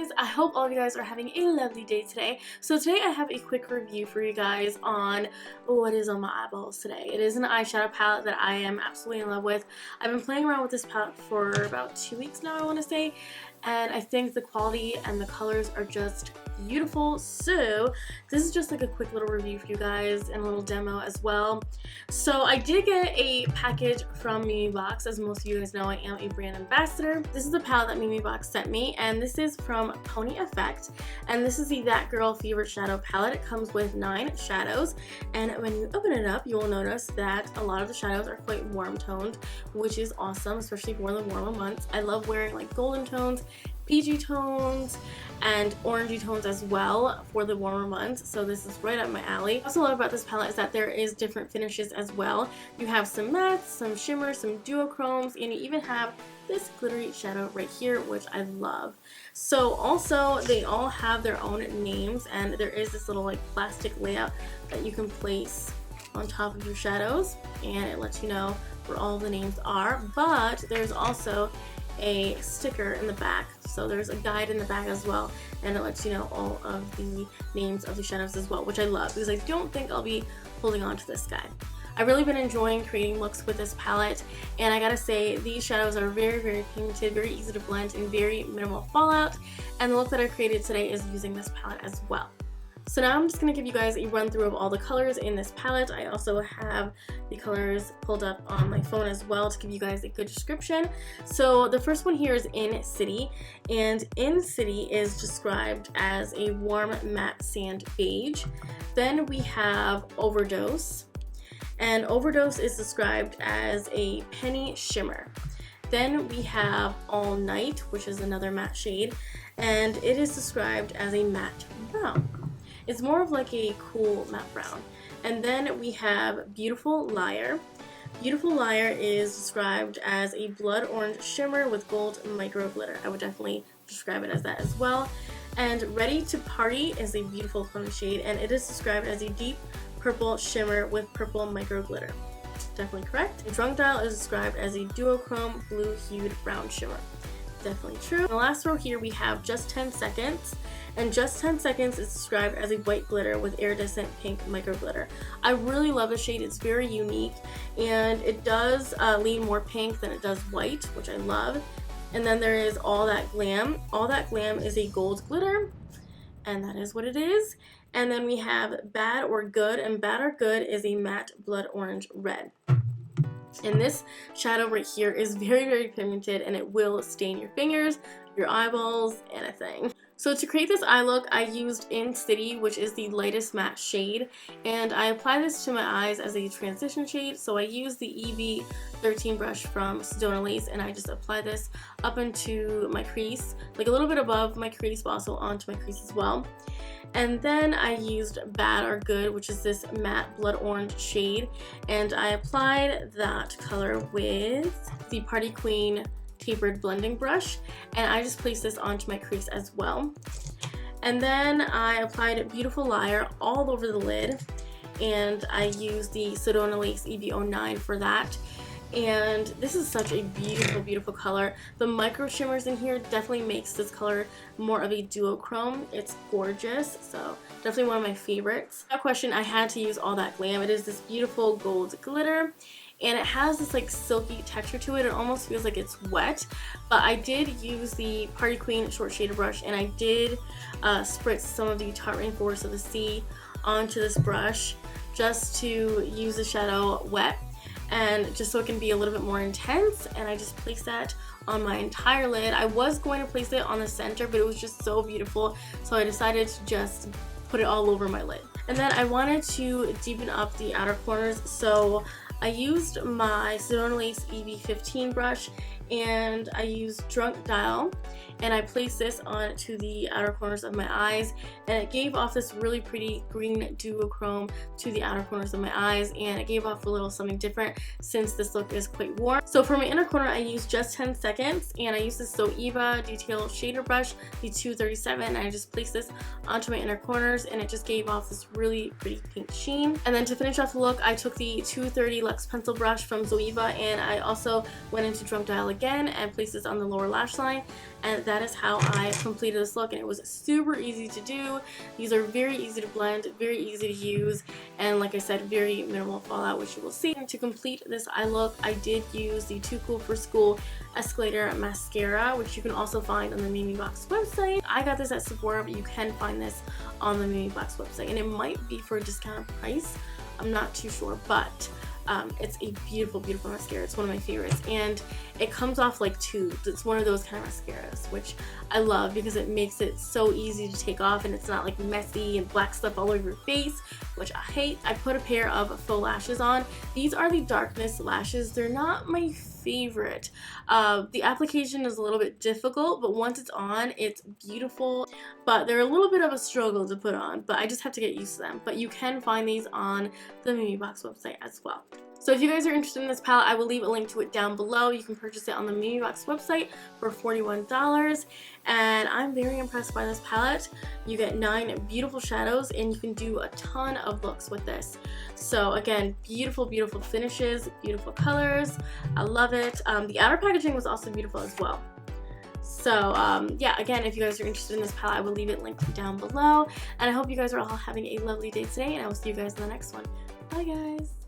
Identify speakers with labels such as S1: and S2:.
S1: guys, I hope all of you guys are having a lovely day today. So today I have a quick review for you guys on what is on my eyeballs today. It is an eyeshadow palette that I am absolutely in love with. I've been playing around with this palette for about 2 weeks now, I want to say, and I think the quality and the colors are just beautiful. So this is just like a quick little review for you guys and a little demo as well. So I did get a package from MemeBox. As most of you guys know, I am a brand ambassador. This is the palette that MemeBox sent me, and this is from Pony Effect, and this is the That Girl Favorite Shadow palette. It comes with 9 shadows, and when you open it up, you will notice that a lot of the shadows are quite warm toned, which is awesome, especially for the warmer months. I love wearing like golden tones, peachy tones, and orangey tones as well for the warmer months, so this is right up my alley. What I also love about this palette is that there is different finishes as well. You have some mattes, some shimmers, some duochromes, and you even have this glittery shadow right here, which I love. So also they all have their own names, and there is this little like plastic layout that you can place on top of your shadows, and it lets you know where all the names are. But there's also a sticker in the back, so there's a guide in the back as well, and it lets you know all of the names of the shadows as well, which I love because I don't think I'll be holding on to this guide. I've really been enjoying creating looks with this palette, and I gotta say these shadows are very pigmented, very easy to blend, and very minimal fallout, and the look that I created today is using this palette as well. So now I'm just going to give you guys a run through of all the colors in this palette. I also have the colors pulled up on my phone as well to give you guys a good description. So the first one here is In City, and In City is described as a warm matte sand beige. Then we have Overdose, and Overdose is described as a penny shimmer. Then we have All Night, which is another matte shade, and it is described as a matte brown. It's more of like a cool matte brown. And then we have Beautiful Liar. Beautiful Liar is described as a blood orange shimmer with gold micro glitter. I would definitely describe it as that as well. And Ready to Party is a beautiful pony shade, and it is described as a deep purple shimmer with purple micro glitter. Definitely correct. Drunk Dial is described as a duochrome blue hued brown shimmer. Definitely true. In the last row here we have Just 10 Seconds, and Just 10 Seconds is described as a white glitter with iridescent pink micro glitter. I really love the shade. It's very unique, and it does lean more pink than it does white, which I love. And then there is All That Glam. All That Glam is a gold glitter, and that is what it is. And then we have Bad or Good, and Bad or Good is a matte blood orange red. And this shadow right here is very pigmented, and it will stain your fingers, your eyeballs, anything. So to create this eye look, I used In City, which is the lightest matte shade, and I applied this to my eyes as a transition shade. So I used the EV13 brush from Sedona Lace, and I just applied this up into my crease, like a little bit above my crease, but also onto my crease as well. And then I used Bad or Good, which is this matte blood orange shade, and I applied that color with the Party Queen tapered blending brush, and I just placed this onto my crease as well. And then I applied Beautiful Liar all over the lid, and I used the Sedona Lace EV09 for that. And this is such a beautiful color. The micro shimmers in here definitely makes this color more of a duochrome. It's gorgeous, so definitely one of my favorites. No question, I had to use All That Glam. It is this beautiful gold glitter, and it has this like silky texture to it. It almost feels like it's wet, but I did use the Party Queen short shader brush, and I did spritz some of the Tarte Rainforest of the Sea onto this brush just to use the shadow wet, and just so it can be a little bit more intense. And I just placed that on my entire lid. I was going to place it on the center, but it was just so beautiful, so I decided to just put it all over my lid. And then I wanted to deepen up the outer corners, so I used my Sedona Lace EV15 brush, and I used Drunk Dial, and I placed this onto the outer corners of my eyes, and it gave off this really pretty green duochrome to the outer corners of my eyes, and it gave off a little something different since this look is quite warm. So for my inner corner, I used Just 10 Seconds, and I used this Zoeva Detail Shader Brush, the 237, and I just placed this onto my inner corners, and it just gave off this really pretty pink sheen. And then to finish off the look, I took the 230 Luxe Pencil Brush from Zoeva, and I also went into Drunk Dial again and place this on the lower lash line, and that is how I completed this look, and it was super easy to do. These are very easy to blend, very easy to use, and like I said, very minimal fallout, which you will see. And to complete this eye look, I did use the Too Cool for School Escalator Mascara, which you can also find on the MemeBox website. I got this at Sephora, but you can find this on the MemeBox website, and it might be for a discounted price. I'm not too sure, but it's a beautiful, beautiful mascara. It's one of my favorites, and it comes off like tubes. It's one of those kind of mascaras, which I love because it makes it so easy to take off, and it's not like messy and black stuff all over your face, which I hate. I put a pair of faux lashes on. These are the darkness lashes. They're not my favorite. The application is a little bit difficult, but once it's on, it's beautiful, but they're a little bit of a struggle to put on, but I just have to get used to them. But you can find these on the MemeBox website as well. So if you guys are interested in this palette, I will leave a link to it down below. You can purchase it on the MemeBox website for $41, and I'm very impressed by this palette. You get 9 beautiful shadows, and you can do a ton of looks with this. So again, beautiful, beautiful finishes, beautiful colors. I love it. The outer packaging was also beautiful as well. So yeah, again, if you guys are interested in this palette, I will leave it linked down below. And I hope you guys are all having a lovely day today, and I will see you guys in the next one. Bye guys!